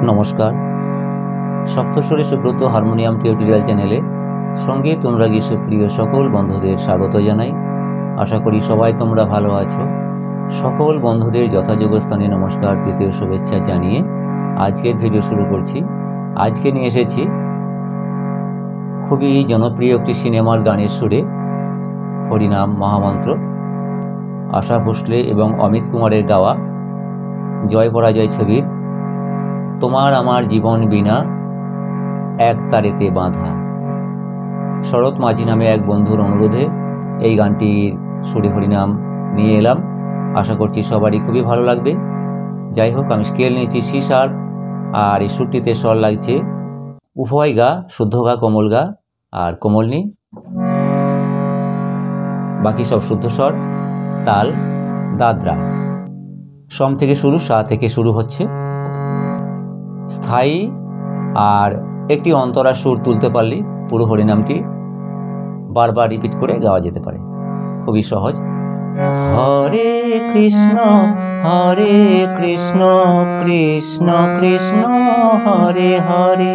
নমস্কার। সপ্তস্বরে Subrata harmonium tutorial চ্যানেলে সঙ্গীত অনুরাগী সুপ্রিয় সকল বন্ধুদের স্বাগত জানাই। আশা করি সবাই তোমরা ভালো আছো। সকল বন্ধুদের যথাযোগ্য স্থানে নমস্কার, প্রীতি ও শুভেচ্ছা জানিয়ে আজকের ভিডিও শুরু করছি। আজকে নিয়ে এসেছি খুবই জনপ্রিয় একটি সিনেমার গানের সুরে হরিনাম মহামন্ত্র, আশা ভোসলে এবং অমিত কুমারের গাওয়া জয় পরাজয় ছবির তোমার আমার জীবন বিনা এক তারেতে বাঁধা। শরৎ মাঝি নামে এক বন্ধুর অনুরোধে এই গানটির সুরে হরিনাম নিয়ে এলাম। আশা করছি সবারই খুবই ভালো লাগবে। যাই হোক, আমি স্কেল নিয়েছি সিসার, আর এই সুরটিতে স্বর লাগছে উভয় গা, শুদ্ধ গা, কোমল গা আর কোমল নি, বাকি সব শুদ্ধ স্বর, তাল দাদরা। সম থেকে শুরু, সা থেকে শুরু হচ্ছে। স্থায়ী আর একটি অন্তরা সুর তুলতে পারলে পুরো হরিনামটি বারবার রিপিট করে গাওয়া যেতে পারে। খুবই সহজ। হরে কৃষ্ণ কৃষ্ণ কৃষ্ণ হরে হরে,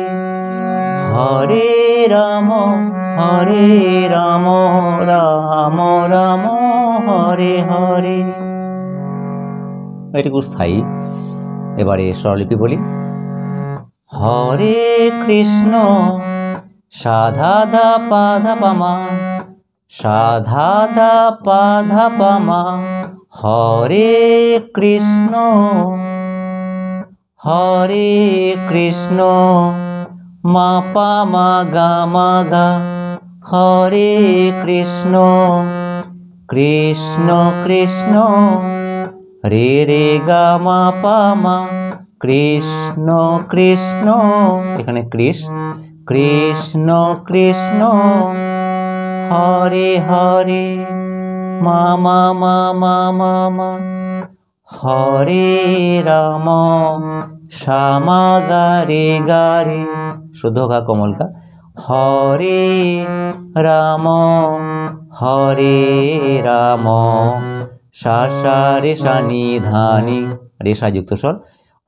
হরে রাম রাম রাম হরে হরে। এটুকু স্থায়ী। এবারে স্বরলিপি বলি। হরে কৃষ্ণ সাধা ধা পা ধা পা মা, সাধা ধা পা ধা পা মা, হরে কৃষ্ণ মা পা মা গা মা গা, হরে কৃষ্ণ কৃষ্ণ কৃষ্ণ রে রে গা মা পা মা, কৃষ্ণ কৃষ্ণ, এখানে কৃষ্ণ কৃষ্ণ হরে হরে, মা মা মা মা মা মা, হরে রাম শ্যামা গা রে গা রে, শুদ্ধ গা কোমল গা, হরে রাম সা সা রে সা নি ধা নি, রেশা যুক্ত স্বর,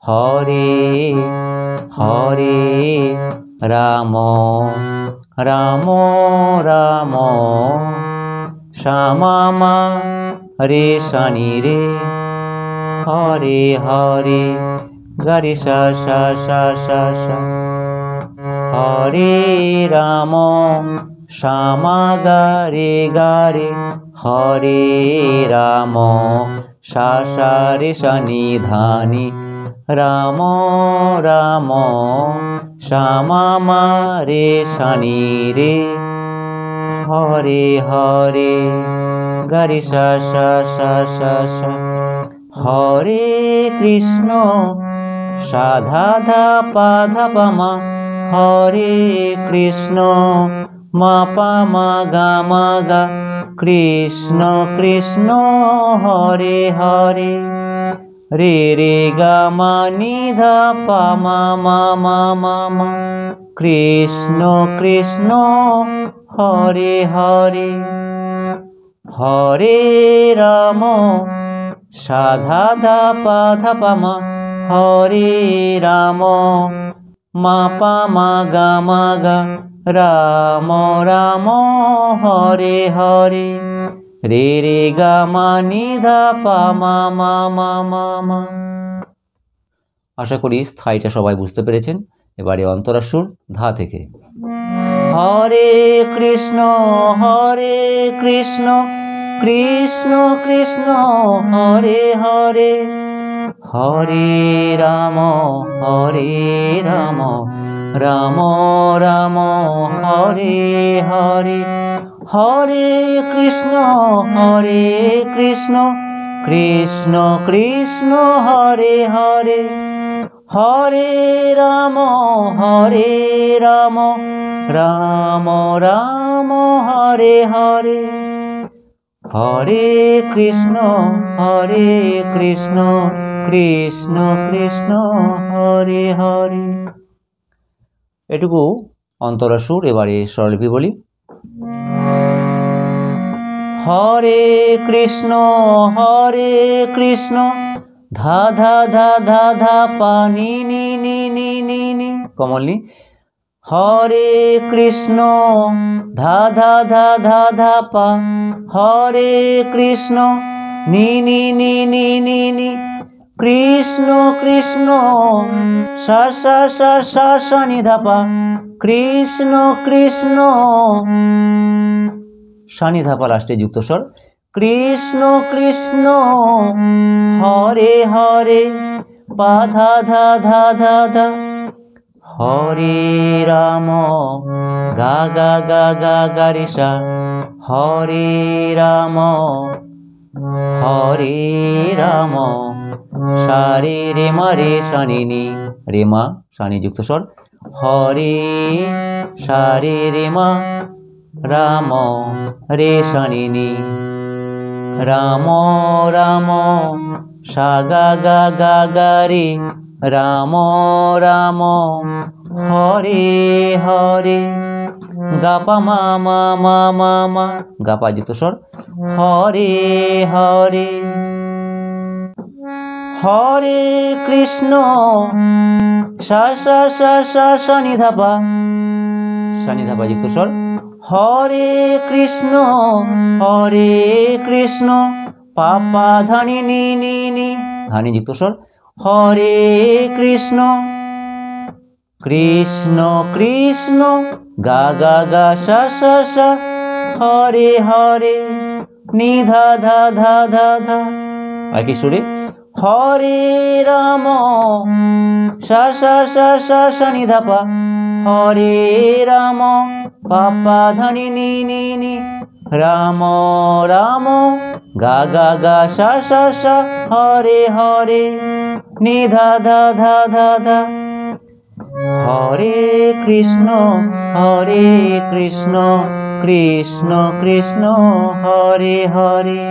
হরে হরে রাম রাম রাম শ্যামা মা রে সা নি রে, হরে হরে গা রে সা সা সা সা সা, হরে রাম শ্যামা গা রে, হরে রাম সা সা রে সা নি ধা নি, রাম রাম শ্যামা মা রে সা নি রে, হরে হরে গা রে সা সা সা সা সা, হরে কৃষ্ণ সাধা ধা পা ধা পা মা, হরে কৃষ্ণ মা পা মা গা মা গা, কৃষ্ণ কৃষ্ণ হরে হরে, রে রে গা মা নি ধা পা মা মা মা মা মা, কৃষ্ণ কৃষ্ণ হরে হরে, হরে রাম সাধা ধা পা ধা পা মা, হরে রাম মা পা মা গা মা গা, রাম রাম হরে হরে, রে রে গা মা নি ধা পা মা মা মা মা মা। আশা করি স্থায়ীটা সবাই বুঝতে পেরেছেন। এবারে অন্তরা সুর ধা থেকে। হরে কৃষ্ণ কৃষ্ণ কৃষ্ণ হরে হরে, হরে রাম রাম রাম হরে হরে, হরে কৃষ্ণ কৃষ্ণ কৃষ্ণ হরে হরে, হরে রাম রাম রাম হরে হরে, হরে কৃষ্ণ কৃষ্ণ কৃষ্ণ হরে হরে। এটুকু অন্তরা সুর। এবারে স্বরলিপি বলি। হরে কৃষ্ণ ধা ধা ধা ধা ধা পা নি নি নি নি নি নি কমল নি। হরে কৃষ্ণ ধা ধা ধা ধা ধা পা, হরে কৃষ্ণ নি নি নি নি নি নি, কৃষ্ণ কৃষ্ণ সা সা সা সা সা নি ধা পা, কৃষ্ণ কৃষ্ণ সা নি ধা পা লাস্টে যুক্ত স্বর, কৃষ্ণ কৃষ্ণ হরে হরে পা ধা ধা ধা ধা ধা, হরে রাম গা গা গা গা গা রে সা, হরে রাম হরে রাম সা রে রে মা রে সা নি নি, রে মা সা নি যুক্ত স্বর, হরে সা রে রে মা রাম রে সা নি নি, রাম রাম সা গা গা গা গা রে, রাম রাম হরে হরে গা পা মা মা মা মা মা, গা পা যুক্ত স্বর, হরে হরে। হরে কৃষ্ণ সা সা সা সা সা নি ধা পা, সা নি ধা পা যুক্ত স্বর, হরে কৃষ্ণ হরে কৃষ্ণ পা পা ধা নি নি নি নি, ধা নি যুক্ত স্বর, হরে কৃষ্ণ কৃষ্ণ কৃষ্ণ গা গা গা সা সা সা, হরে হরে নি ধা ধা ধা ধা ধা, একই সুরে, হরে রাম সা সা সা সা সা নি ধা পা, হরে রাম পা পা ধা নি নি নি নি, রাম রাম গা গা গা সা সা সা, হরে হরে নি ধা ধা ধা ধা ধা, হরে কৃষ্ণ কৃষ্ণ কৃষ্ণ হরে হরে,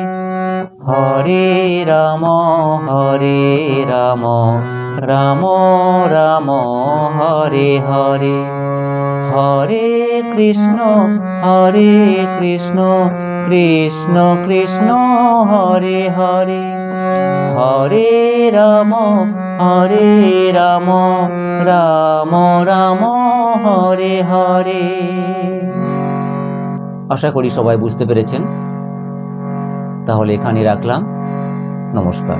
হরে রাম রাম রাম হরে হরে, হরে কৃষ্ণ কৃষ্ণ কৃষ্ণ হরে হরে, হরে রাম রাম রাম হরে হরে। আশা করি সবাই বুঝতে পেরেছেন। তাহলে এখানে রাখলাম। নমস্কার।